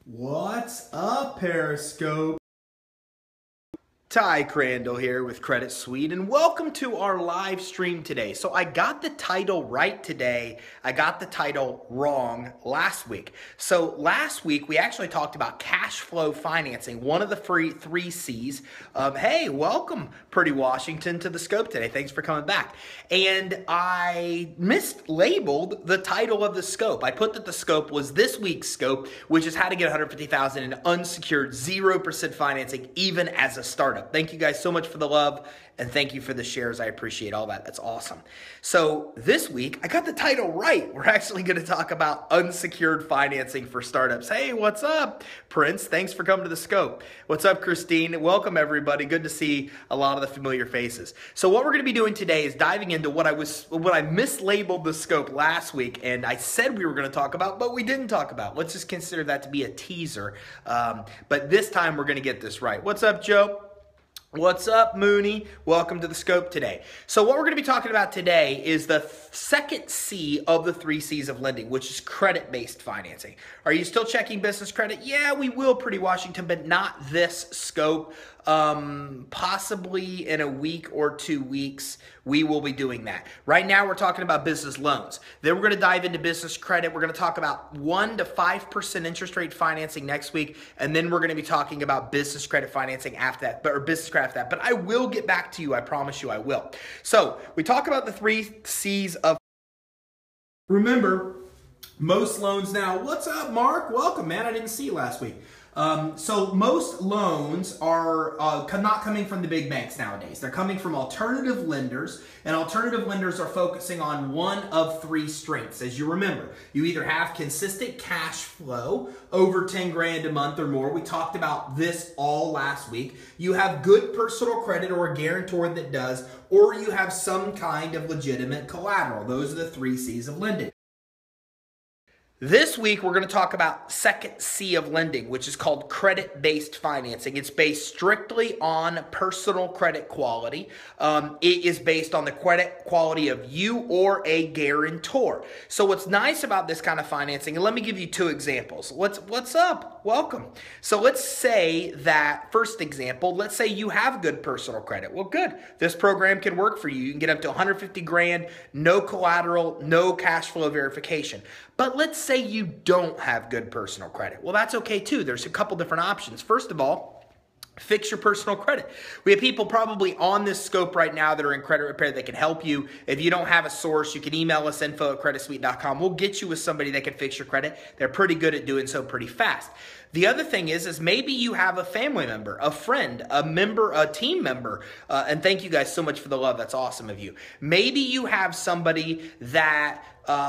What's up, Periscope? Ty Crandall here with Credit Suite, and welcome to our live stream today. So I got the title right today. I got the title wrong last week. So last week we actually talked about cash flow financing, one of the three C's. Hey, welcome, Pretty Washington, to the scope today. Thanks for coming back. And I mislabeled the title of the scope. I put that the scope was this week's scope, which is how to get $150,000 in unsecured 0% financing, even as a startup. Thank you guys so much for the love, and thank you for the shares. I appreciate all that. That's awesome. So this week, I got the title right. We're actually going to talk about unsecured financing for startups. Hey, what's up, Prince? Thanks for coming to the scope. What's up, Christine? Welcome, everybody. Good to see a lot of the familiar faces. So what we're going to be doing today is diving into what I mislabeled the scope last week, and I said we were going to talk about, but we didn't talk about. Let's just consider that to be a teaser. But this time, we're going to get this right. What's up, Joe? What's up, Mooney? Welcome to the scope today. So what we're going to be talking about today is the second C of the three C's of lending, which is credit-based financing. Are you still checking business credit? Yeah, we will, Pretty Washington, but not this scope. Possibly in a week or 2 weeks, we will be doing that. Right now, we're talking about business loans. Then we're going to dive into business credit. We're going to talk about 1 to 5% interest rate financing next week, and then we're going to be talking about business credit financing after that, or business credit after that. But I will get back to you. I promise you I will. So we talk about the three C's of. Remember, most loans now. What's up, Mark? Welcome, man. I didn't see you last week. So most loans are not coming from the big banks nowadays. They're coming from alternative lenders, and alternative lenders are focusing on one of three strengths. As you remember, you either have consistent cash flow over 10 grand a month or more. We talked about this all last week. You have good personal credit or a guarantor that does, or you have some kind of legitimate collateral. Those are the three C's of lending. This week, we're going to talk about second C of lending, which is called credit-based financing. It's based strictly on personal credit quality. It is based on the credit quality of you or a guarantor. So what's nice about this kind of financing, and let me give you two examples. What's up? Welcome. So let's say that, first example, let's say you have good personal credit. Well, good. This program can work for you. You can get up to 150 grand, no collateral, no cash flow verification. But let's say you don't have good personal credit. Well, that's okay too. There's a couple different options. First of all, fix your personal credit. We have people probably on this scope right now that are in credit repair that can help you. If you don't have a source, you can email us info@creditsuite.com. We'll get you with somebody that can fix your credit. They're pretty good at doing so pretty fast. The other thing is maybe you have a family member, a friend, a member, a team member, and thank you guys so much for the love. That's awesome of you. Maybe you have somebody that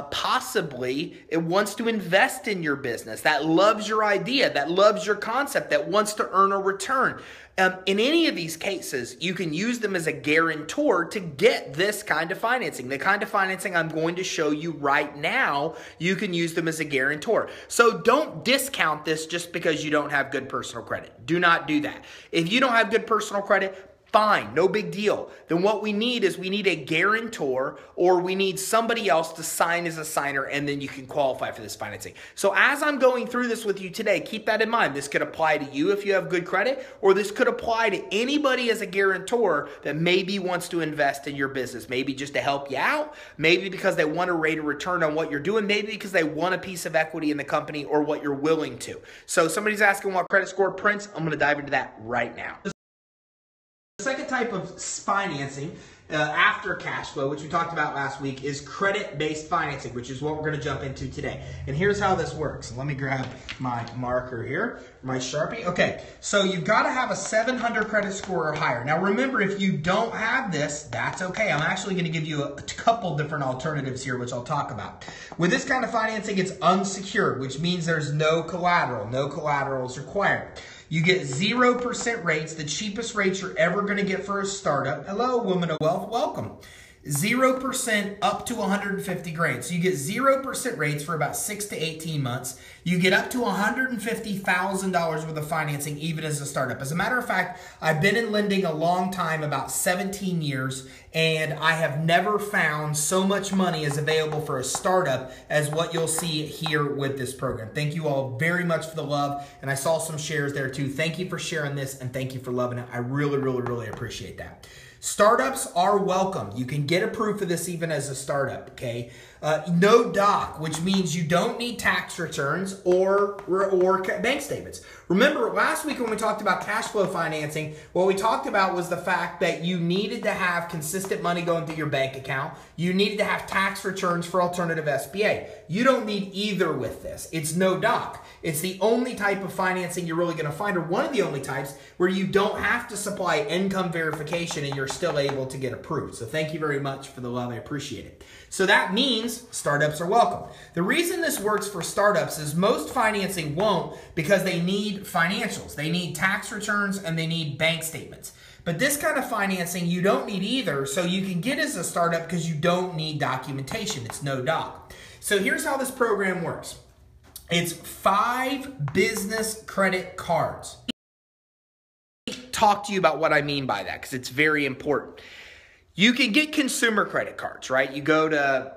possibly it wants to invest in your business, that loves your idea, that loves your concept, that wants to earn a return. In any of these cases, you can use them as a guarantor to get this kind of financing. The kind of financing I'm going to show you right now, you can use them as a guarantor. So don't discount this just because you don't have good personal credit. Do not do that. If you don't have good personal credit, fine, no big deal. Then what we need is we need a guarantor, or we need somebody else to sign as a signer, and then you can qualify for this financing. So as I'm going through this with you today, keep that in mind. This could apply to you if you have good credit, or this could apply to anybody as a guarantor that maybe wants to invest in your business, maybe just to help you out, maybe because they want a rate of return on what you're doing, maybe because they want a piece of equity in the company or what you're willing to. So somebody's asking what credit score, Prince. I'm going to dive into that right now. The second type of financing after cash flow, which we talked about last week, is credit-based financing, which is what we're going to jump into today. And here's how this works. Let me grab my marker here, my Sharpie. Okay, so you've got to have a 700 credit score or higher. Now remember, if you don't have this, that's okay. I'm actually going to give you a couple different alternatives here, which I'll talk about. With this kind of financing, it's unsecured, which means there's no collateral. No collateral is required. You get 0% rates, the cheapest rates you're ever going to get for a startup. Hello, woman of wealth, welcome. 0% up to 150 grand. So you get 0% rates for about 6 to 18 months. You get up to $150,000 worth of financing even as a startup. As a matter of fact, I've been in lending a long time, about 17 years, and I have never found so much money as available for a startup as what you'll see here with this program. Thank you all very much for the love, and I saw some shares there too. Thank you for sharing this, and thank you for loving it. I really, really, really appreciate that. Startups are welcome. You can get approved for this even as a startup, okay? No doc, which means you don't need tax returns or bank statements. Remember, last week when we talked about cash flow financing, what we talked about was the fact that you needed to have consistent money going through your bank account. You needed to have tax returns for alternative SBA. You don't need either with this. It's no doc. It's the only type of financing you're really going to find, or one of the only types where you don't have to supply income verification and you're still able to get approved. So thank you very much for the love. I appreciate it. So that means startups are welcome. The reason this works for startups is most financing won't, because they need financials. They need tax returns and they need bank statements. But this kind of financing, you don't need either, so you can get as a startup because you don't need documentation. It's no doc. So here's how this program works. It's 5 business credit cards. Talk to you about what I mean by that, because it's very important. You can get consumer credit cards, right? You go to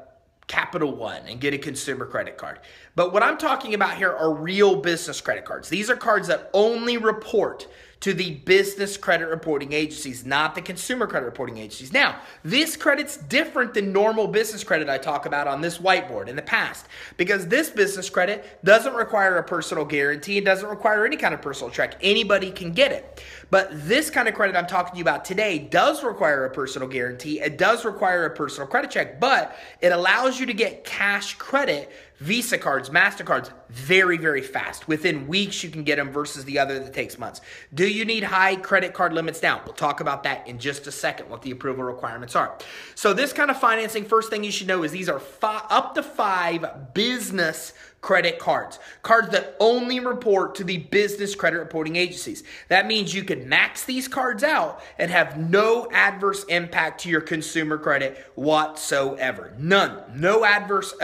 Capital One and get a consumer credit card. But what I'm talking about here are real business credit cards. These are cards that only report to the business credit reporting agencies, not the consumer credit reporting agencies. Now, this credit's different than normal business credit I talk about on this whiteboard in the past, because this business credit doesn't require a personal guarantee. It doesn't require any kind of personal check. Anybody can get it. But this kind of credit I'm talking to you about today does require a personal guarantee. It does require a personal credit check, but it allows you to get cash credit, Visa cards, MasterCards, very, very fast. Within weeks, you can get them versus the other that takes months. Do you need high credit card limits now? We'll talk about that in just a second, what the approval requirements are. So this kind of financing, first thing you should know is these are up to 5 business credit cards. Cards that only report to the business credit reporting agencies. That means you can max these cards out and have no adverse impact to your consumer credit whatsoever. None. No adverse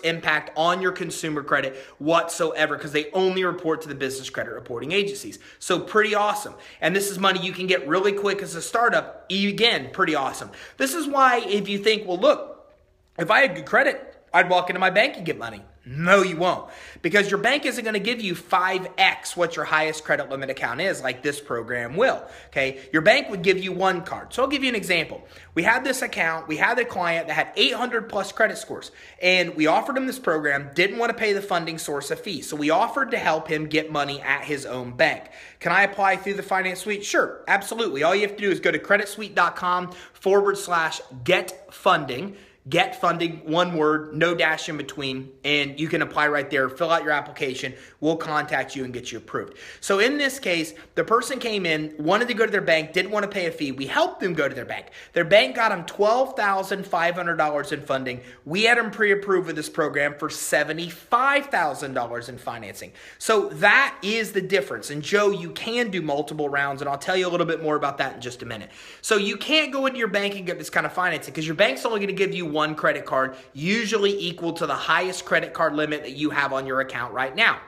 impact on your consumer credit whatsoever, because they only report to the business credit reporting agencies. So pretty awesome. And this is money you can get really quick as a startup. Again, pretty awesome. This is why if you think, well, look, if I had good credit, I'd walk into my bank and get money. No, you won't, because your bank isn't going to give you 5x what your highest credit limit account is, like this program will. Okay, your bank would give you 1 card. So I'll give you an example. We had this account. We had a client that had 800 plus credit scores, and we offered him this program. Didn't want to pay the funding source a fee, so we offered to help him get money at his own bank. Can I apply through the Finance Suite? Sure, absolutely. All you have to do is go to creditsuite.com/get-funding. Get funding, one word, no dash in between, and you can apply right there. Fill out your application. We'll contact you and get you approved. So in this case, the person came in, wanted to go to their bank, didn't want to pay a fee. We helped them go to their bank. Their bank got them $12,500 in funding. We had them pre-approved with this program for $75,000 in financing. So that is the difference. And Joe, you can do multiple rounds, and I'll tell you a little bit more about that in just a minute. So you can't go into your bank and get this kind of financing because your bank's only going to give you 1 credit card, usually equal to the highest credit card limit that you have on your account right now.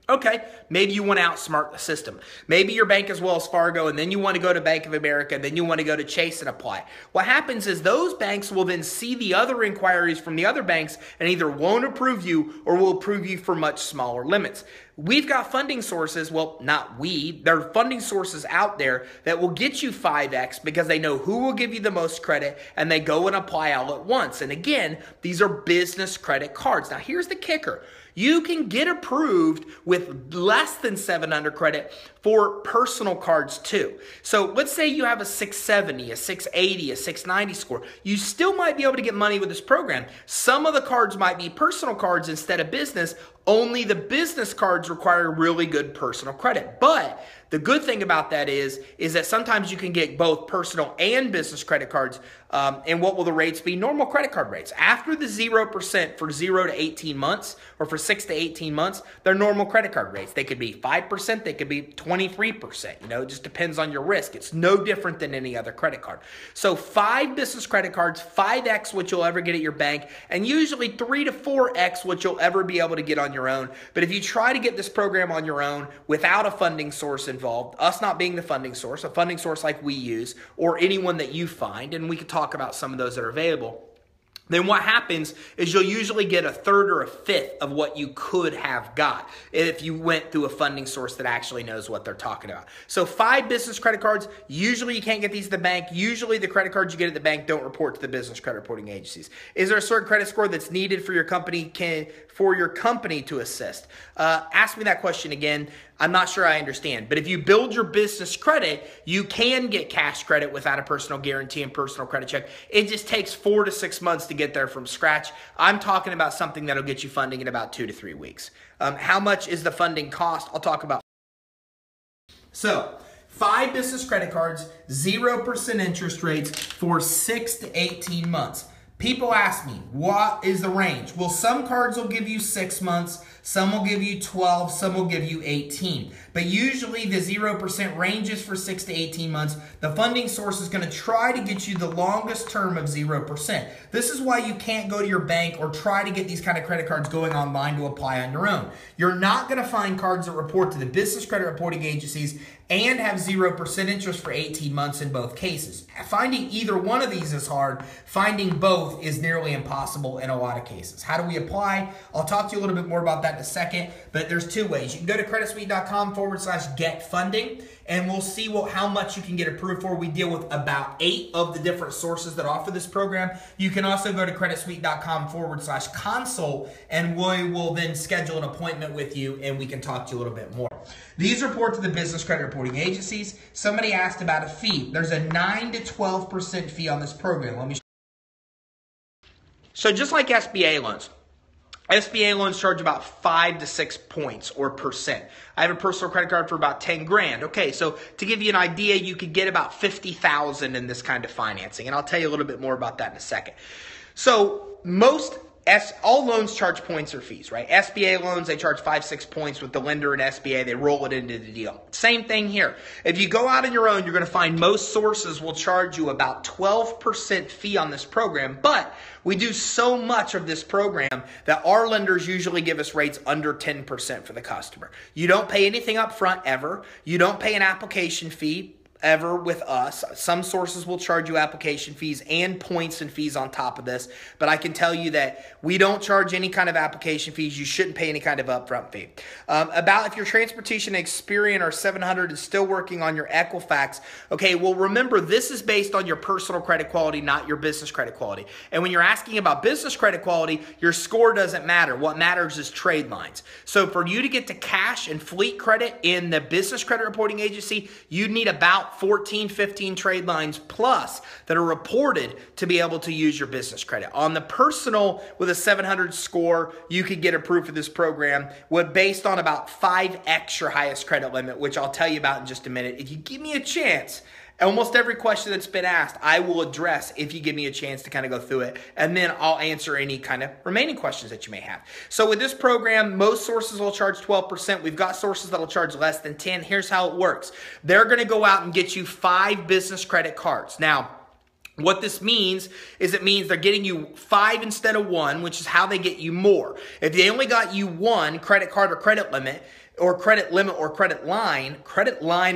Okay, maybe you want to outsmart the system. Maybe your bank is Wells Fargo, and then you want to go to Bank of America, and then you want to go to Chase and apply. What happens is those banks will then see the other inquiries from the other banks and either won't approve you or will approve you for much smaller limits. We've got funding sources, well, not we, there are funding sources out there that will get you 5x because they know who will give you the most credit, and they go and apply all at once. And again, these are business credit cards. Now, here's the kicker. You can get approved with less than 700 credit for personal cards too. So let's say you have a 670, a 680, a 690 score. You still might be able to get money with this program. Some of the cards might be personal cards instead of business. Only the business cards require really good personal credit. But The good thing about that is that sometimes you can get both personal and business credit cards. And what will the rates be? Normal credit card rates. After the 0% for 0 to 18 months or for 6 to 18 months, they're normal credit card rates. They could be 5%, they could be 23%. It just depends on your risk. It's no different than any other credit card. So 5 business credit cards, 5x what you'll ever get at your bank, and usually 3 to 4x what you'll ever be able to get on your own. But if you try to get this program on your own without a funding source involved, us not being the funding source, a funding source like we use, or anyone that you find, and we could talk about some of those that are available, then what happens is you'll usually get a third or a fifth of what you could have got if you went through a funding source that actually knows what they're talking about. So 5 business credit cards, usually you can't get these at the bank. Usually the credit cards you get at the bank don't report to the business credit reporting agencies. Is there a certain credit score that's needed for your company to assist? Ask me that question again. I'm not sure I understand. But if you build your business credit, you can get cash credit without a personal guarantee and personal credit check. It just takes 4 to 6 months to get there from scratch. I'm talking about something that'll get you funding in about 2 to 3 weeks. How much is the funding cost? I'll talk about. So 5 business credit cards, 0% interest rates for 6 to 18 months. People ask me, what is the range? Well, some cards will give you 6 months, some will give you 12, some will give you 18. But usually the 0% ranges for 6 to 18 months. The funding source is going to try to get you the longest term of 0%. This is why you can't go to your bank or try to get these kind of credit cards going online to apply on your own. You're not going to find cards that report to the business credit reporting agencies and have 0% interest for 18 months in both cases. Finding either one of these is hard. Finding both is nearly impossible in a lot of cases. How do we apply? I'll talk to you a little bit more about that in a second, but there's 2 ways. You can go to creditsuite.com/get-funding, and we'll see how much you can get approved for. We deal with about 8 of the different sources that offer this program. You can also go to creditsuite.com/consult, and we will then schedule an appointment with you, and we can talk to you a little bit more. These report to the business credit reporting agencies. Somebody asked about a fee. There's a 9 to 12% fee on this program. So just like SBA loans, SBA loans charge about 5 to 6 points or percent. I have a personal credit card for about 10 grand. Okay, so to give you an idea, you could get about 50,000 in this kind of financing, and I'll tell you a little bit more about that in a second. So all loans charge points or fees, right? SBA loans, they charge 5, 6 points with the lender and SBA. They roll it into the deal. Same thing here. If you go out on your own, you're going to find most sources will charge you about 12% fee on this program, but we do so much of this program that our lenders usually give us rates under 10% for the customer. You don't pay anything up front ever. You don't pay an application fee ever with us. Some sources will charge you application fees and points and fees on top of this, but I can tell you that we don't charge any kind of application fees. You shouldn't pay any kind of upfront fee. About if your transportation Experian or 700 is still working on your Equifax, okay, well remember this is based on your personal credit quality, not your business credit quality. And when you're asking about business credit quality, your score doesn't matter. What matters is trade lines. So for you to get to cash and fleet credit in the business credit reporting agency, you need about 14, 15 trade lines plus that are reported to be able to use your business credit. On the personal with a 700 score, you could get approved for this program based on about 5x your highest credit limit, which I'll tell you about in just a minute. If you give me a chance, almost every question that's been asked, I will address if you give me a chance to kind of go through it, and then I'll answer any kind of remaining questions that you may have. So with this program, most sources will charge 12%. We've got sources that will charge less than 10. Here's how it works. They're going to go out and get you 5 business credit cards. Now, what this means is it means they're getting you 5 instead of 1, which is how they get you more. If they only got you 1 credit card or credit limit or credit line or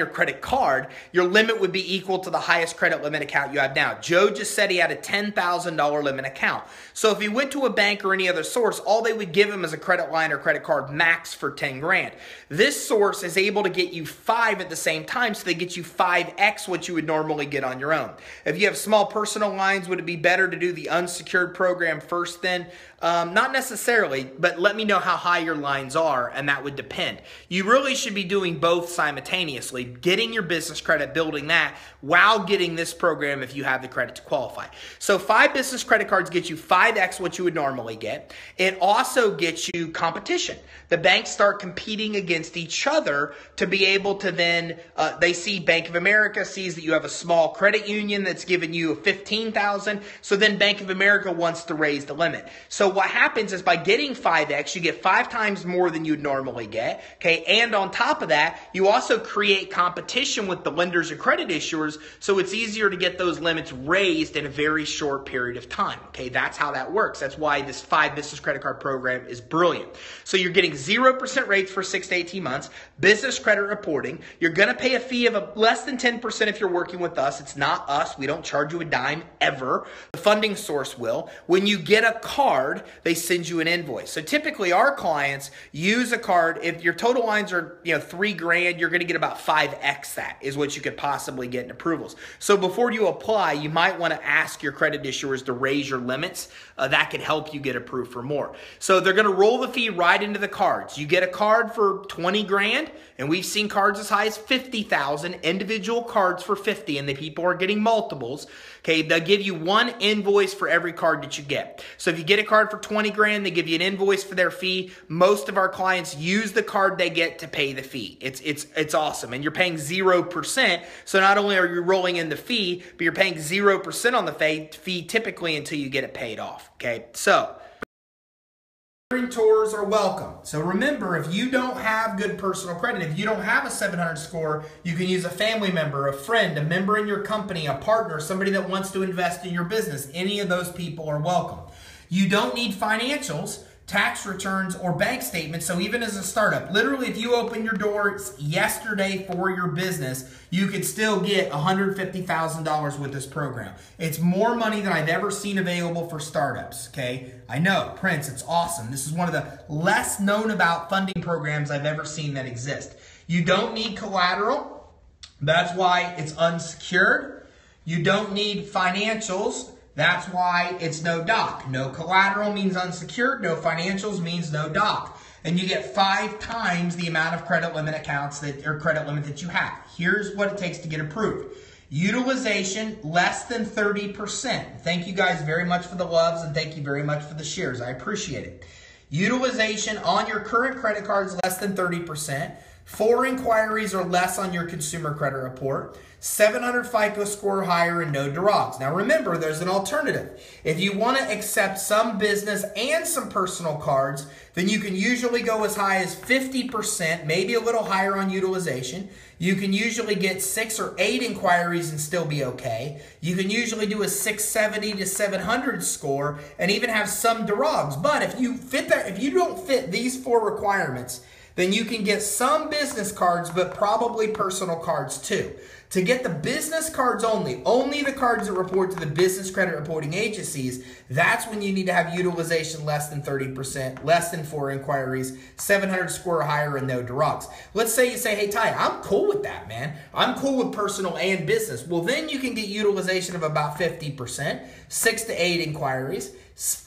credit card, your limit would be equal to the highest credit limit account you have now. Joe just said he had a $10,000 limit account. So if he went to a bank or any other source, all they would give him is a credit line or credit card max for 10 grand. This source is able to get you 5 at the same time, so they get you 5x what you would normally get on your own. If you have small personal lines, would it be better to do the unsecured program first then? Not necessarily, but let me know how high your lines are, and that would depend. You really should be doing both simultaneously, getting your business credit, building that, while getting this program if you have the credit to qualify. So 5 business credit cards get you 5x what you would normally get. It also gets you competition. The banks start competing against each other to be able to then, they see Bank of America sees that you have a small credit union that's giving you $15,000. So then Bank of America wants to raise the limit. So what happens is by getting 5x, you get 5 times more than you'd normally get. Okay. And on top of that, you also create competition with the lenders and credit issuers. So it's easier to get those limits raised in a very short period of time. Okay. That's how that works. That's why this 5 business credit card program is brilliant. So you're getting 0% rates for 6 to 18 months, business credit reporting. You're going to pay a fee of less than 10% if you're working with us. It's not us. We don't charge you a dime ever. The funding source will. When you get a card, they send you an invoice. So typically our clients use a card. If your total lines are $3,000, you're going to get about 5x that is what you could possibly get in approvals. So before you apply, you might want to ask your credit issuers to raise your limits. That could help you get approved for more. So they're going to roll the fee right into the cards. You get a card for 20 grand, and we've seen cards as high as 50,000, individual cards for 50, and the people are getting multiples. Okay, they'll give you one invoice for every card that you get. So if you get a card for 20 grand, they give you an invoice for their fee. Most of our clients use the card they get to pay the fee. It's awesome, and you're paying 0%. So not only are you rolling in the fee, but you're paying 0% on the fee typically until you get it paid off. Okay, so tours are welcome. So remember, if you don't have good personal credit, if you don't have a 700 score, you can use a family member, a friend, a member in your company, a partner, somebody that wants to invest in your business. Any of those people are welcome. You don't need financials, tax returns, or bank statements. So even as a startup, literally if you open your doors yesterday for your business, you could still get $150,000 with this program. It's more money than I've ever seen available for startups, okay? I know, Prince, it's awesome. This is one of the less known about funding programs I've ever seen that exist. You don't need collateral. That's why it's unsecured. You don't need financials. That's why it's no doc. No collateral means unsecured. No financials means no doc. And you get 5 times the amount of credit limit accounts credit limit that you have. Here's what it takes to get approved. Utilization less than 30%. Thank you guys very much for the loves, and thank you very much for the shares. I appreciate it. Utilization on your current credit cards less than 30%. 4 inquiries or less on your consumer credit report. 700 FICO score higher, and no derogs. Now remember, there's an alternative. If you want to accept some business and some personal cards, then you can usually go as high as 50%, maybe a little higher on utilization. You can usually get 6 or 8 inquiries and still be okay. You can usually do a 670 to 700 score and even have some derogs. But if you don't fit these 4 requirements, then you can get some business cards, but probably personal cards too. To get the business cards only the cards that report to the business credit reporting agencies, that's when you need to have utilization less than 30%, less than 4 inquiries, 700 score or higher, and no derogs. Let's say you say, hey, Ty, I'm cool with that, man. I'm cool with personal and business. Well, then you can get utilization of about 50%, 6 to 8 inquiries,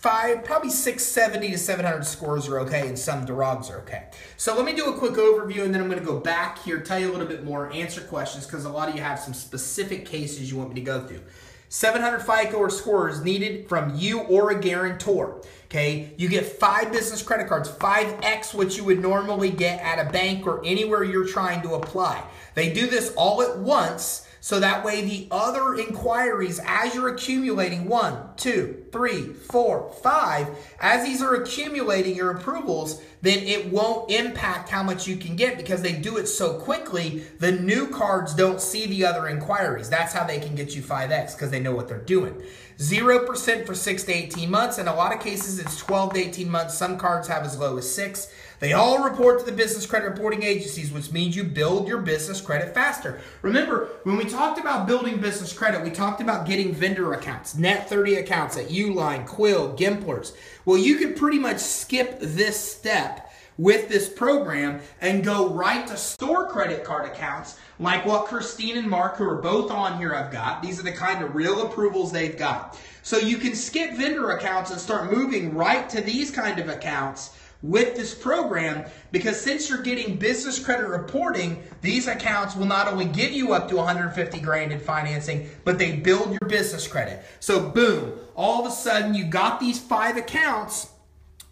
probably 670 to 700 scores are okay, and some derogs are okay. So let me do a quick overview, and then I'm going to go back here, tell you a little bit more, answer questions, because a lot of you have some specific cases you want me to go through. 700 FICO or score is needed from you or a guarantor. Okay, you get 5 business credit cards, 5x what you would normally get at a bank or anywhere you're trying to apply. They do this all at once, so that way the other inquiries, as you're accumulating 1, 2, 3, 4, 5, as these are accumulating your approvals, then it won't impact how much you can get because they do it so quickly, the new cards don't see the other inquiries. That's how they can get you 5x, because they know what they're doing. 0% for 6 to 18 months. In a lot of cases, it's 12 to 18 months. Some cards have as low as 6. They all report to the business credit reporting agencies, which means you build your business credit faster. Remember, when we talked about building business credit, we talked about getting vendor accounts, net 30 accounts at Uline, Quill, Gimplers. Well, you could pretty much skip this step with this program and go right to store credit card accounts like what Christine and Mark, who are both on here, have got. These are the kind of real approvals they've got. So you can skip vendor accounts and start moving right to these kind of accounts with this program, because since you're getting business credit reporting, these accounts will not only give you up to 150 grand in financing, but they build your business credit. So boom, all of a sudden you got these 5 accounts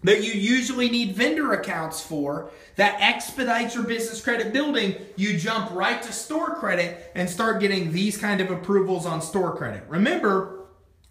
that you usually need vendor accounts for that expedites your business credit building. You jump right to store credit and start getting these kind of approvals on store credit. Remember,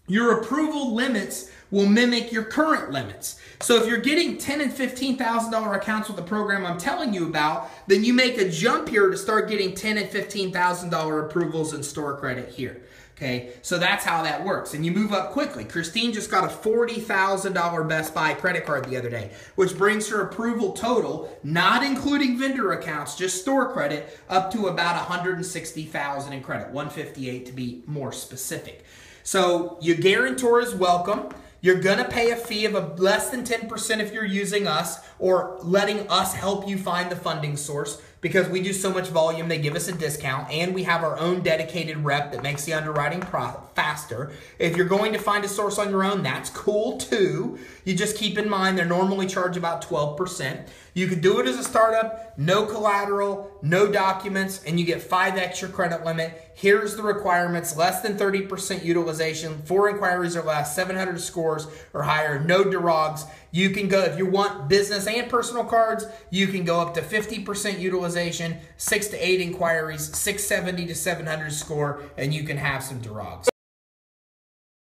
your approval limits will mimic your current limits. So if you're getting $10,000 and $15,000 accounts with the program I'm telling you about, then you make a jump here to start getting $10,000 and $15,000 approvals in store credit here. Okay, so that's how that works. And you move up quickly. Christine just got a $40,000 Best Buy credit card the other day, which brings her approval total, not including vendor accounts, just store credit, up to about $160,000 in credit, $158 to be more specific. So your guarantor is welcome. You're going to pay a fee of less than 10% if you're using us or letting us help you find the funding source, because we do so much volume, they give us a discount, and we have our own dedicated rep that makes the underwriting faster. If you're going to find a source on your own, that's cool too. You just keep in mind they normally charge about 12%. You can do it as a startup, no collateral, no documents, and you get 5x your credit limit. Here's the requirements: less than 30% utilization, 4 inquiries or less, 700 scores or higher, no derogs. You can go, if you want business and personal cards, you can go up to 50% utilization, 6 to 8 inquiries, 670 to 700 score, and you can have some derogs.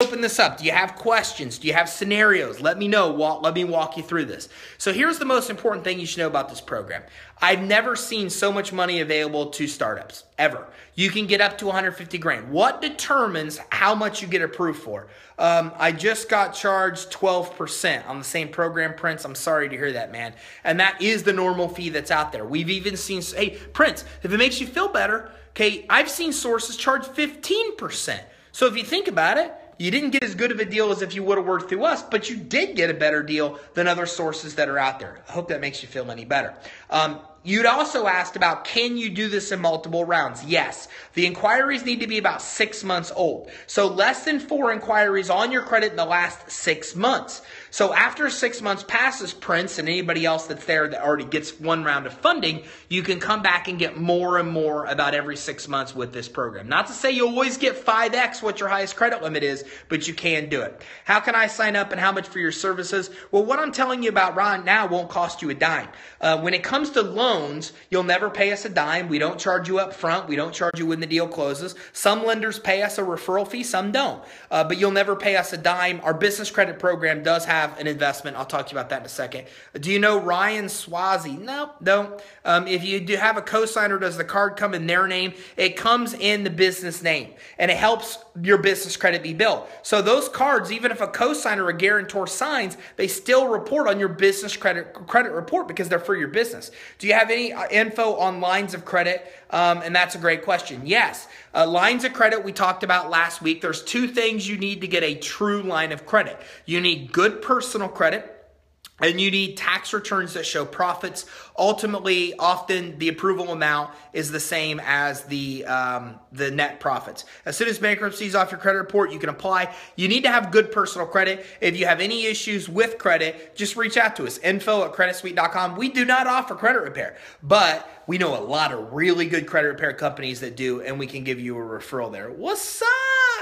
Open this up. Do you have questions? Do you have scenarios? Let me know. Let me walk you through this. So here's the most important thing you should know about this program. I've never seen so much money available to startups, ever. You can get up to 150 grand. What determines how much you get approved for? I just got charged 12% on the same program, Prince. I'm sorry to hear that, man. And that is the normal fee that's out there. We've even seen, hey, Prince, if it makes you feel better, okay, I've seen sources charge 15%. So if you think about it, you didn't get as good of a deal as if you would have worked through us, but you did get a better deal than other sources that are out there. I hope that makes you feel any better. You'd also asked about, can you do this in multiple rounds? Yes. The inquiries need to be about 6 months old. So less than 4 inquiries on your credit in the last 6 months. So after 6 months passes, Prince and anybody else that's there that already gets 1 round of funding, you can come back and get more and more about every 6 months with this program. Not to say you always get 5x what your highest credit limit is, but you can do it. How can I sign up and how much for your services? Well, what I'm telling you about right now won't cost you a dime. When it comes to loans, you'll never pay us a dime. We don't charge you up front. We don't charge you when the deal closes. Some lenders pay us a referral fee, some don't. But you'll never pay us a dime. Our business credit program does have an investment. I'll talk to you about that in a second. Do you know Ryan Swazi? No, don't. If you do have a cosigner, does the card come in their name? It comes in the business name, and it helps your business credit be built. So those cards, even if a cosigner or a guarantor signs, they still report on your business credit report because they're for your business. Do you have any info on lines of credit? And that's a great question. Yes. Lines of credit we talked about last week. There's 2 things you need to get a true line of credit. You need good personal credit, and you need tax returns that show profits. Ultimately, often the approval amount is the same as the net profits. As soon as bankruptcy is off your credit report, you can apply. You need to have good personal credit. If you have any issues with credit, just reach out to us. info@creditsuite.com. We do not offer credit repair, but we know a lot of really good credit repair companies that do, and we can give you a referral there. What's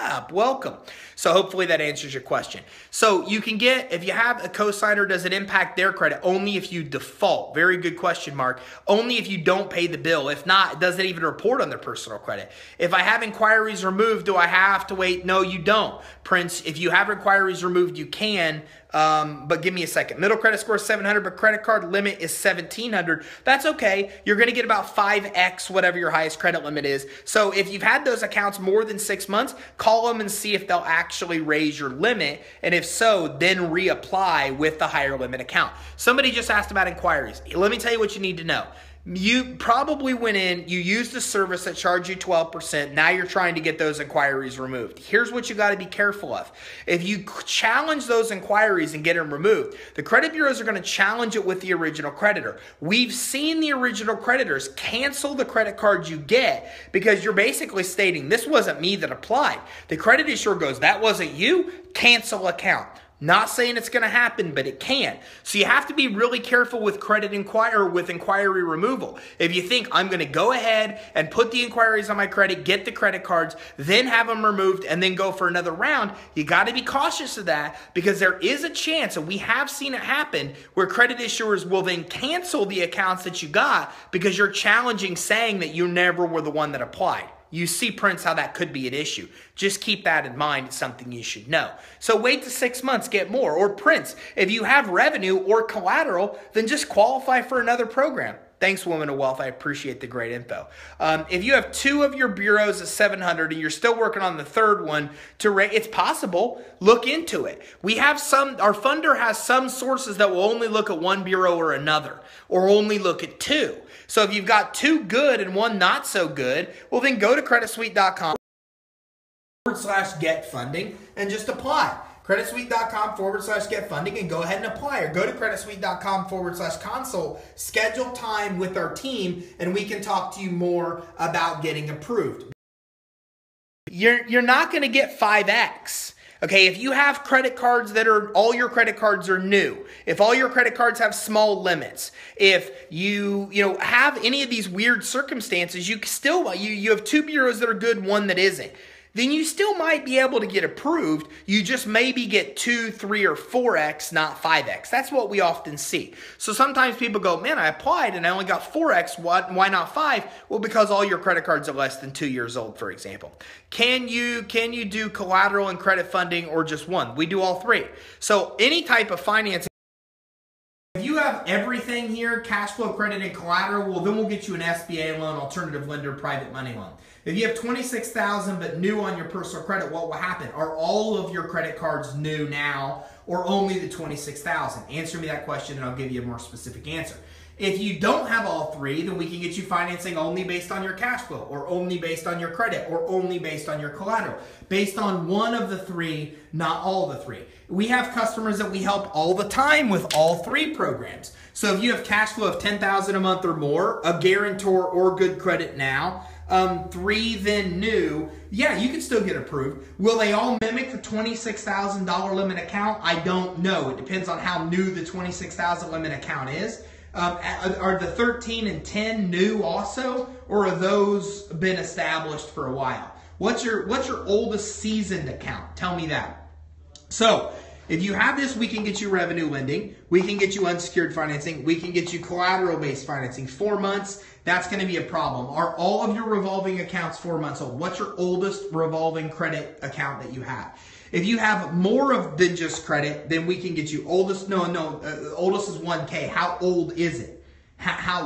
up? Welcome. So hopefully that answers your question. So you can get, if you have a cosigner, does it impact their credit? Only if you default. Very good question, Mark. Only if you don't pay the bill. If not, it doesn't even report on their personal credit. If I have inquiries removed, do I have to wait? No, you don't. Prince, if you have inquiries removed, you can. But give me a second. Middle credit score is 700, but credit card limit is 1,700. That's okay. You're going to get about 5x whatever your highest credit limit is. So if you've had those accounts more than 6 months, call them and see if they'll actually raise your limit. And if so, then reapply with the higher limit account. Somebody just asked about inquiries. Let me tell you what you need to know. You probably went in, you used a service that charged you 12%. Now you're trying to get those inquiries removed. Here's what you got to be careful of. If you challenge those inquiries and get them removed, the credit bureaus are going to challenge it with the original creditor. We've seen the original creditors cancel the credit card you get because you're basically stating, this wasn't me that applied. The credit issuer goes, that wasn't you, cancel account. Not saying it's going to happen, but it can. So you have to be really careful with inquiry removal. If you think I'm going to go ahead and put the inquiries on my credit, get the credit cards, then have them removed, and then go for another round, you got to be cautious of that, because there is a chance, and we have seen it happen, where credit issuers will then cancel the accounts that you got because you're challenging, saying that you never were the one that applied. You see, Prince, how that could be an issue. Just keep that in mind. It's something you should know. So wait to 6 months, get more. Or Prince, if you have revenue or collateral, then just qualify for another program. Thanks, Woman of Wealth. I appreciate the great info. If you have 2 of your bureaus at 700 and you're still working on the third one, it's possible. Look into it. Our funder has some sources that will only look at one bureau or another, or only look at 2. So if you've got 2 good and 1 not so good, well, then go to creditsuite.com/get funding and just apply. creditsuite.com/get funding and go ahead and apply, or go to creditsuite.com/consult, schedule time with our team, and we can talk to you more about getting approved. You're not going to get 5x. Okay, if you have credit cards that all your credit cards are new, if all your credit cards have small limits, if you have any of these weird circumstances, you have 2 bureaus that are good, 1 that isn't, then you still might be able to get approved. You just maybe get 2, 3, or 4x, not 5x. That's what we often see. So sometimes people go, man, I applied and I only got 4x. Why not 5? Well, because all your credit cards are less than 2 years old, for example. Can you do collateral and credit funding, or just one? We do all 3. So any type of financing. If you have everything here, cash flow, credit, and collateral, well, then we'll get you an SBA loan, alternative lender, private money loan. If you have $26,000 but new on your personal credit, what will happen? Are all of your credit cards new now, or only the $26,000? Answer me that question and I'll give you a more specific answer. If you don't have all 3, then we can get you financing only based on your cash flow, or only based on your credit, or only based on your collateral. Based on one of the 3, not all the 3. We have customers that we help all the time with all 3 programs. So if you have cash flow of $10,000 a month or more, a guarantor or good credit now, 3 then new, yeah, you can still get approved. Will they all mimic the $26,000 limit account? I don't know. It depends on how new the $26,000 limit account is. Are the 13 and 10 new also, or are those been established for a while? What's your oldest seasoned account? Tell me that. So if you have this, we can get you revenue lending. We can get you unsecured financing. We can get you collateral-based financing. 4 months, that's going to be a problem. Are all of your revolving accounts 4 months old? What's your oldest revolving credit account that you have? If you have more than just credit, then we can get you oldest. Oldest is 1K. How old is it?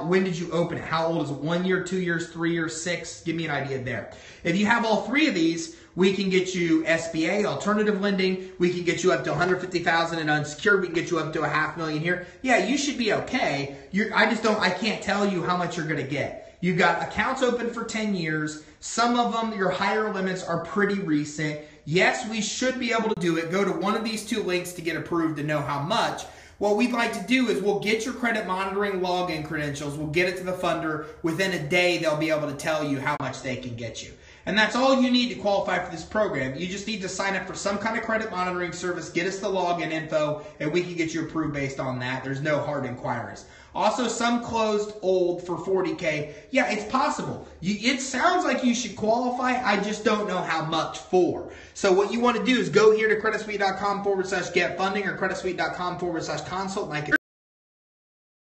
When did you open it? How old is it? 1 year, 2 years, 3 years, 6? Give me an idea there. If you have all 3 of these, we can get you SBA, alternative lending. We can get you up to $150,000 in unsecured. We can get you up to $500,000 here. Yeah, you should be okay. I can't tell you how much you're going to get. You've got accounts open for 10 years. Some of them, your higher limits are pretty recent. Yes, we should be able to do it. Go to one of these 2 links to get approved and know how much. What we'd like to do is we'll get your credit monitoring login credentials. We'll get it to the funder. Within a day, they'll be able to tell you how much they can get you. And that's all you need to qualify for this program. You just need to sign up for some kind of credit monitoring service, get us the login info, and we can get you approved based on that. There's no hard inquiries. Also, some closed old for $40K. Yeah, it's possible. It sounds like you should qualify. I just don't know how much for. So what you want to do is go here to creditsuite.com/get funding or creditsuite.com/consult.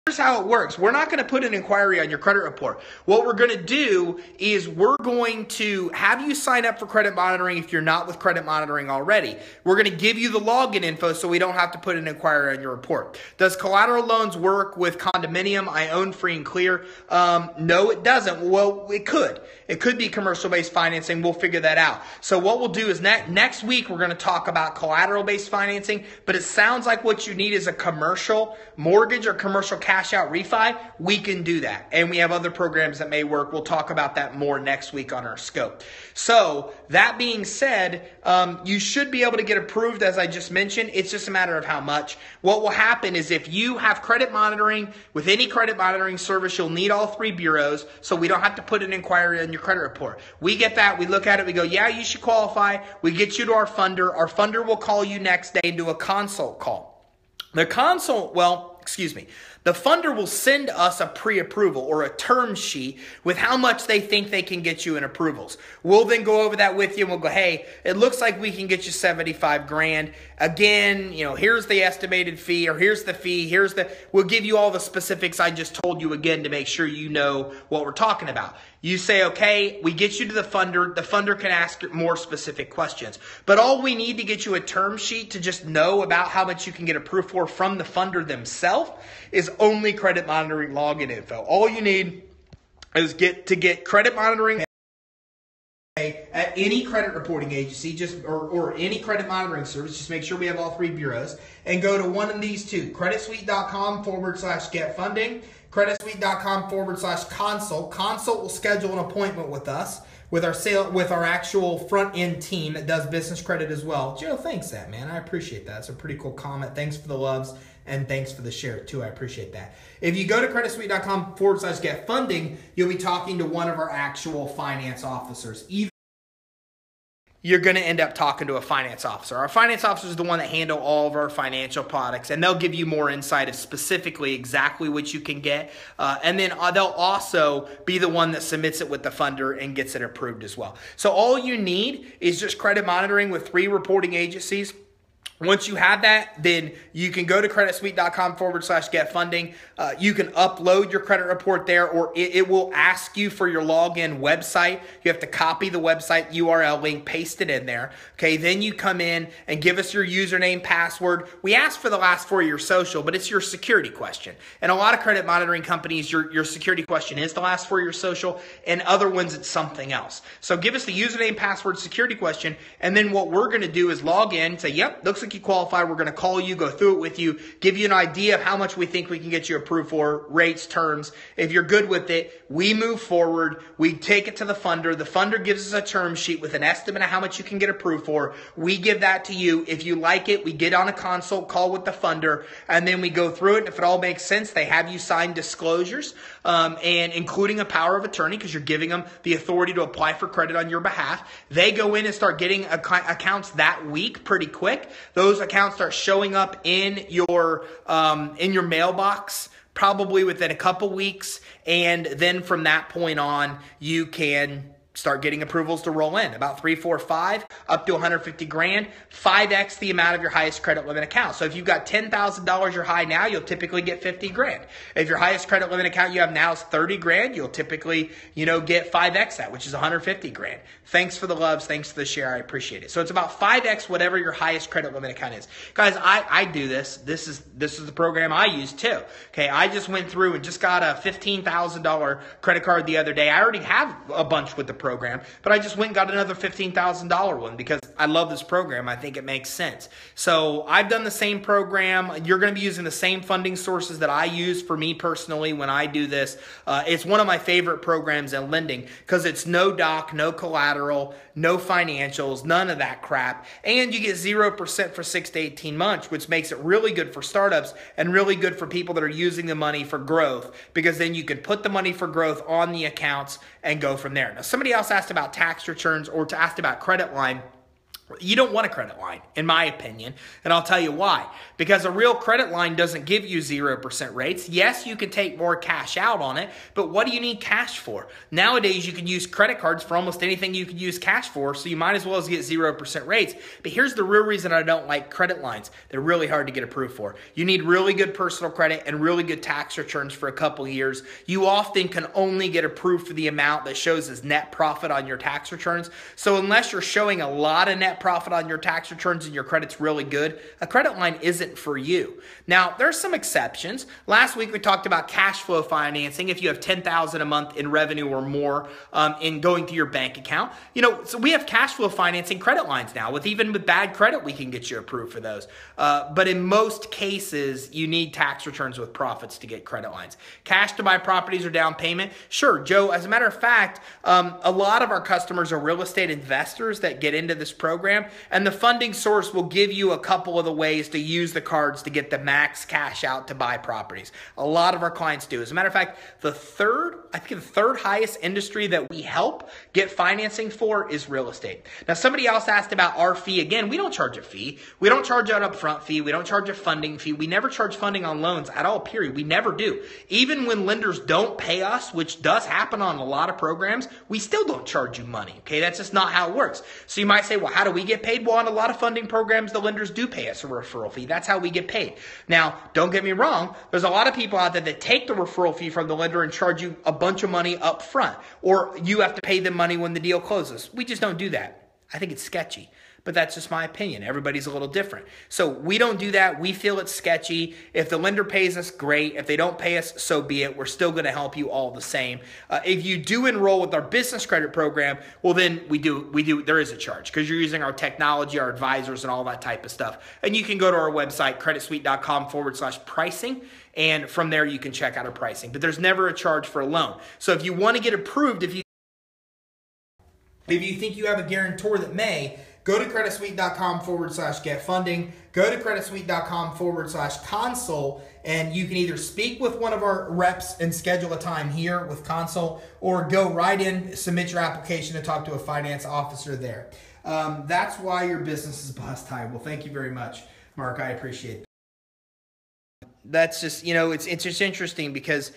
Here's how it works. We're not going to put an inquiry on your credit report. What we're going to do is we're going to have you sign up for credit monitoring if you're not with credit monitoring already. We're going to give you the login info so we don't have to put an inquiry on your report. Does collateral loans work with condominium? I own free and clear. No, it doesn't. Well, it could. It could be commercial-based financing. We'll figure that out. So what we'll do is next week we're going to talk about collateral-based financing, but it sounds like what you need is a commercial mortgage or commercial cash out refi. We can do that. And we have other programs that may work. We'll talk about that more next week on our scope. So that being said, you should be able to get approved, as I just mentioned. It's just a matter of how much. What will happen is if you have credit monitoring, with any credit monitoring service, you'll need all 3 bureaus, so we don't have to put an inquiry on your credit report. We get that, we look at it, we go, yeah, you should qualify. We get you to our funder. Our funder will call you next day and do a consult call. The funder will send us a pre-approval or a term sheet with how much they think they can get you in approvals. We'll then go over that with you and we'll go, hey, it looks like we can get you 75 grand. Again, here's the estimated fee, or here's the fee, we'll give you all the specifics I just told you again to make sure you know what we're talking about. You say, okay, we get you to the funder can ask more specific questions. But all we need to get you a term sheet to just know about how much you can get approved for from the funder themselves is only credit monitoring login info. All you need is get credit monitoring at any credit reporting agency, or any credit monitoring service. Just make sure we have all 3 bureaus, and go to one of these 2, creditsuite.com/get funding, creditsuite.com/consult. Consult will schedule an appointment with us, with our actual front end team that does business credit as well. Joe, thanks that, man. I appreciate that. It's a pretty cool comment. Thanks for the loves, and thanks for the share too. I appreciate that. If you go to creditsuite.com/get funding, you'll be talking to one of our actual finance officers. You're going to end up talking to a finance officer. Our finance officer is the one that handle all of our financial products, and they'll give you more insight of specifically exactly what you can get. And then they'll also be the one that submits it with the funder and gets it approved as well. So all you need is just credit monitoring with 3 reporting agencies. Once you have that, then you can go to creditsuite.com/get funding. You can upload your credit report there, or it will ask you for your login website. You have to copy the website URL link, paste it in there. Okay, then you come in and give us your username, password. We ask for the last 4 of your social, but it's your security question. And a lot of credit monitoring companies, your security question is the last 4 of your social, and other ones it's something else. So give us the username, password, security question, and then what we're going to do is log in, say, yep, looks like you qualify. We're going to call you, go through it with you, give you an idea of how much we think we can get you approved for, rates, terms. If you're good with it, we move forward. We take it to the funder. The funder gives us a term sheet with an estimate of how much you can get approved for. We give that to you. If you like it, we get on a consult call with the funder, and then we go through it. If it all makes sense, they have you sign disclosures, and including a power of attorney, because you're giving them the authority to apply for credit on your behalf. They go in and start getting accounts that week pretty quick. Those accounts start showing up in your mailbox probably within a couple weeks, and then from that point on, you can start getting approvals to roll in. About 3, 4, 5, up to 150 grand, 5x the amount of your highest credit limit account. So if you've got $10,000 your high now, you'll typically get 50 grand. If your highest credit limit account you have now is 30 grand, you'll typically, get 5x that, which is 150 grand. Thanks for the loves. Thanks for the share. I appreciate it. So it's about 5x whatever your highest credit limit account is. Guys, I do this. This is the program I use too. Okay, I just went through and just got a $15,000 credit card the other day. I already have a bunch with the program, but I just went and got another $15,000 one because I love this program. I think it makes sense. So I've done the same program. You're going to be using the same funding sources that I use for me personally when I do this. It's one of my favorite programs in lending because it's no doc, no collateral, no financials, none of that crap. And you get 0% for 6 to 18 months, which makes it really good for startups and really good for people that are using the money for growth, because then you can put the money for growth on the accounts and go from there. Now, somebody else asked about tax returns or asked about credit line. You don't want a credit line, in my opinion, and I'll tell you why. Because a real credit line doesn't give you 0% rates. Yes, you can take more cash out on it, but what do you need cash for? Nowadays, you can use credit cards for almost anything you can use cash for, so you might as well get 0% rates. But here's the real reason I don't like credit lines. They're really hard to get approved for. You need really good personal credit and really good tax returns for a couple years. You often can only get approved for the amount that shows as net profit on your tax returns. So unless you're showing a lot of net profit on your tax returns and your credit's really good, a credit line isn't for you. Now, there's some exceptions. Last week we talked about cash flow financing. If you have $10,000 a month in revenue or more in going to your bank account, so we have cash flow financing credit lines now. Even with bad credit, we can get you approved for those. But in most cases, you need tax returns with profits to get credit lines. Cash to buy properties or down payment, sure, Joe. As a matter of fact, a lot of our customers are real estate investors that get into this program. program, and the funding source will give you a couple of the ways to use the cards to get the max cash out to buy properties. A lot of our clients do. As a matter of fact, the third highest industry that we help get financing for is real estate. Now, somebody else asked about our fee. Again, we don't charge a fee. We don't charge an upfront fee. We don't charge a funding fee. We never charge funding on loans at all, period. We never do. Even when lenders don't pay us, which does happen on a lot of programs, we still don't charge you money, okay? That's just not how it works. So you might say, well, how do we get paid? Well, on a lot of funding programs, the lenders do pay us a referral fee. That's how we get paid. Now, don't get me wrong. There's a lot of people out there that take the referral fee from the lender and charge you a bunch of money up front, or you have to pay them money when the deal closes. We just don't do that. I think it's sketchy. But that's just my opinion. Everybody's a little different. So we don't do that. We feel it's sketchy. If the lender pays us, great. If they don't pay us, so be it. We're still going to help you all the same. If you do enroll with our business credit program, well, then there is a charge because you're using our technology, our advisors, and all that type of stuff. And you can go to our website, creditsuite.com/pricing. And from there, you can check out our pricing. But there's never a charge for a loan. So if you want to get approved, if you think you have a guarantor that may, go to creditsuite.com/getfunding. Go to creditsuite.com/consult, and you can either speak with one of our reps and schedule a time here with consult, or go right in, submit your application, and talk to a finance officer there. That's why your business is bust time. Well, thank you very much, Mark. I appreciate that. That's just, it's just interesting because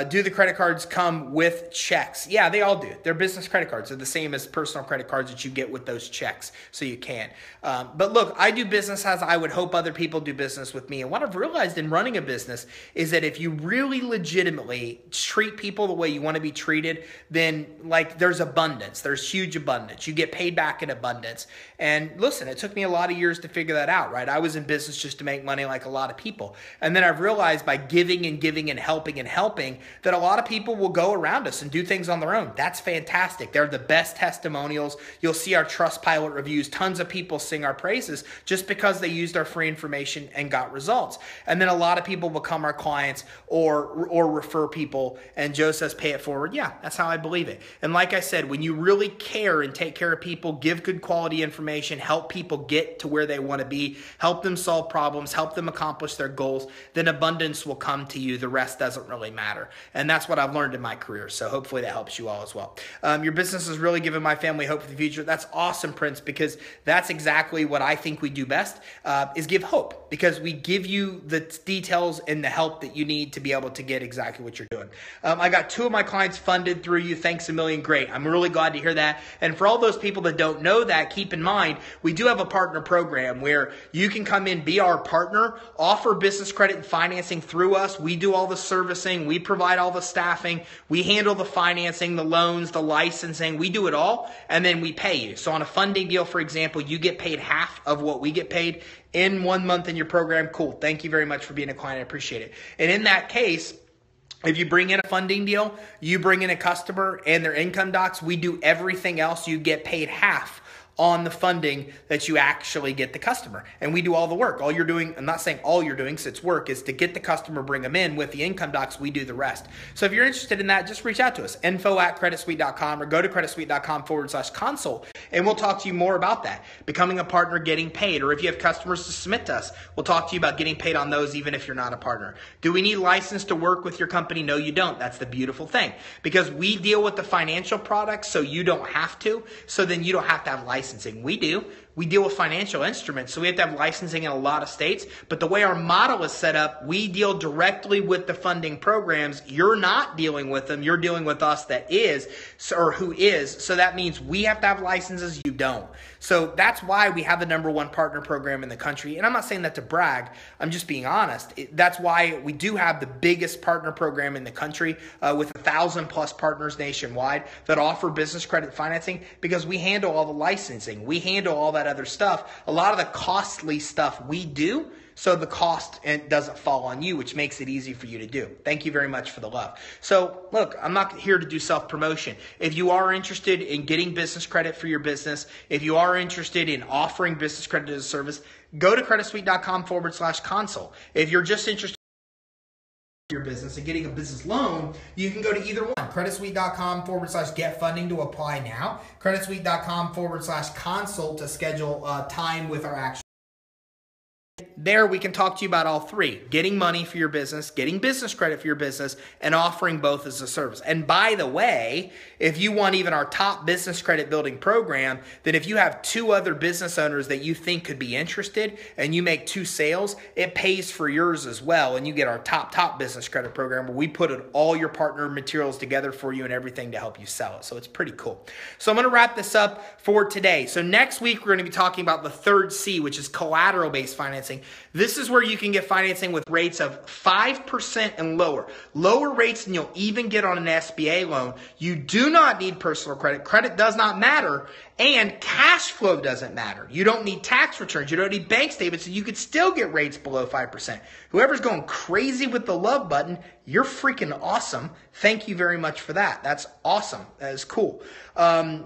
do the credit cards come with checks? Yeah, they all do. They're business credit cards. They're the same as personal credit cards that you get with those checks, so you can. But look, I do business as I would hope other people do business with me. And what I've realized in running a business is that if you really legitimately treat people the way you want to be treated, then there's abundance. There's huge abundance. You get paid back in abundance. And listen, it took me a lot of years to figure that out, right? I was in business just to make money like a lot of people. And then I've realized by giving and giving and helping that a lot of people will go around us and do things on their own. That's fantastic. They're the best testimonials. You'll see our Trustpilot reviews. Tons of people sing our praises just because they used our free information and got results. And then a lot of people become our clients or refer people. And Joe says, pay it forward. Yeah, that's how I believe it. And like I said, when you really care and take care of people, give good quality information, help people get to where they want to be, help them solve problems, help them accomplish their goals, then abundance will come to you. The rest doesn't really matter. And that's what I've learned in my career. So hopefully that helps you all as well. Your business has really given my family hope for the future. That's awesome, Prince, because that's exactly what I think we do best, is give hope, because we give you the details and the help that you need to be able to get exactly what you're doing. I got 2 of my clients funded through you. Thanks a million. Great. I'm really glad to hear that. And for all those people that don't know that, keep in mind, we do have a partner program where you can come in, be our partner, offer business credit and financing through us. We do all the servicing. We provide all the staffing. We handle the financing, the loans, the licensing. We do it all, and then we pay you. So on a funding deal, for example, you get paid half of what we get paid in 1 month in your program. Cool. Thank you very much for being a client. I appreciate it. And in that case, if you bring in a funding deal, you bring in a customer and their income docs, we do everything else. You get paid half on the funding that you actually get the customer. And we do all the work. All you're doing, I'm not saying all you're doing, because it's work, is to get the customer, bring them in. With the income docs, we do the rest. So if you're interested in that, just reach out to us, info@creditsuite.com, or go to creditsuite.com/consult, and we'll talk to you more about that. Becoming a partner, getting paid, or if you have customers to submit to us, we'll talk to you about getting paid on those even if you're not a partner. Do we need license to work with your company? No, you don't. That's the beautiful thing, because we deal with the financial products, so you don't have to. So then you don't have to have licensing. We do. We deal with financial instruments, so we have to have licensing in a lot of states. But the way our model is set up, we deal directly with the funding programs. You're not dealing with them. You're dealing with us that is, or who is. So that means we have to have licenses. You don't. So that's why we have the #1 partner program in the country. And I'm not saying that to brag. I'm just being honest. That's why we do have the biggest partner program in the country, with 1,000+ partners nationwide that offer business credit financing, because we handle all the licensing. We handle all that other stuff. A lot of the costly stuff we do, so the cost doesn't fall on you, which makes it easy for you to do. Thank you very much for the love. So look, I'm not here to do self-promotion. If you are interested in getting business credit for your business, if you are interested in offering business credit as a service, go to creditsuite.com/consult. If you're just interested your business and getting a business loan, you can go to either one. CreditSuite.com/get funding to apply now. CreditSuite.com/consult to schedule time with our actual. There we can talk to you about all three: getting money for your business, getting business credit for your business, and offering both as a service. And by the way, if you want even our top business credit building program, then if you have 2 other business owners that you think could be interested and you make 2 sales, it pays for yours as well. And you get our top business credit program where we put all your partner materials together for you and everything to help you sell it. So it's pretty cool. So I'm going to wrap this up for today. So next week, we're going to be talking about the third C, which is collateral-based financing. This is where you can get financing with rates of 5% and lower. Lower rates than you'll even get on an SBA loan. You do not need personal credit. Credit does not matter. And cash flow doesn't matter. You don't need tax returns. You don't need bank statements. And you could still get rates below 5%. Whoever's going crazy with the love button, you're freaking awesome. Thank you very much for that. That's awesome. That is cool.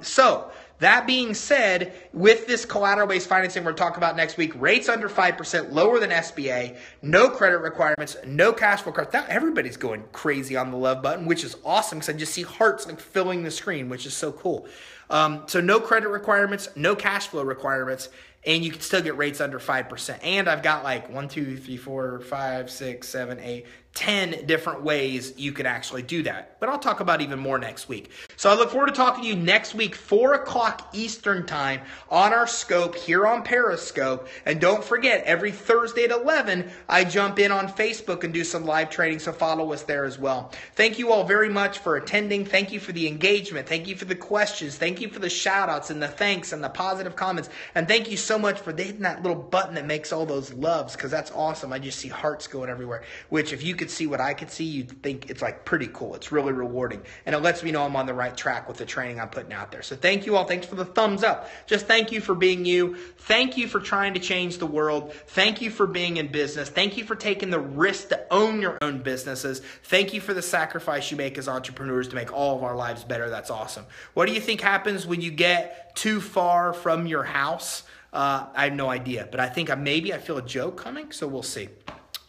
So that being said, with this collateral-based financing we're talking about next week, rates under 5%, lower than SBA, no credit requirements, no cash flow cards. Now everybody's going crazy on the love button, which is awesome because I just see hearts like filling the screen, which is so cool. So no credit requirements, no cash flow requirements, and you can still get rates under 5%. And I've got like 1, 2, 3, 4, 5, 6, 7, 8, 10 different ways you can actually do that. But I'll talk about even more next week. So I look forward to talking to you next week, 4 o'clock Eastern time on our scope here on Periscope. And don't forget, every Thursday at 11, I jump in on Facebook and do some live training, so follow us there as well. Thank you all very much for attending. Thank you for the engagement. Thank you for the questions. Thank you for the shout outs and the thanks and the positive comments. And thank you so much for hitting that little button that makes all those loves, because that's awesome. I just see hearts going everywhere, which if you could see what I could see, you'd think it's like pretty cool. It's really rewarding. And it lets me know I'm on the right track with the training I'm putting out there. So thank you all. Thanks for the thumbs up. Just thank you for being you. Thank you for trying to change the world. Thank you for being in business. Thank you for taking the risk to own your own businesses. Thank you for the sacrifice you make as entrepreneurs to make all of our lives better. That's awesome. What do you think happens when you get too far from your house? I have no idea, but I think maybe I feel a joke coming, so we'll see.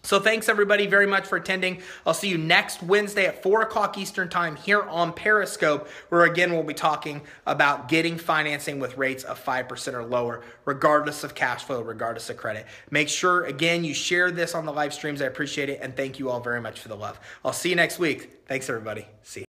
So thanks everybody very much for attending. I'll see you next Wednesday at 4 o'clock Eastern time here on Periscope, where again we'll be talking about getting financing with rates of 5% or lower, regardless of cash flow, regardless of credit. Make sure, again, you share this on the live streams. I appreciate it, and thank you all very much for the love. I'll see you next week. Thanks everybody. See you.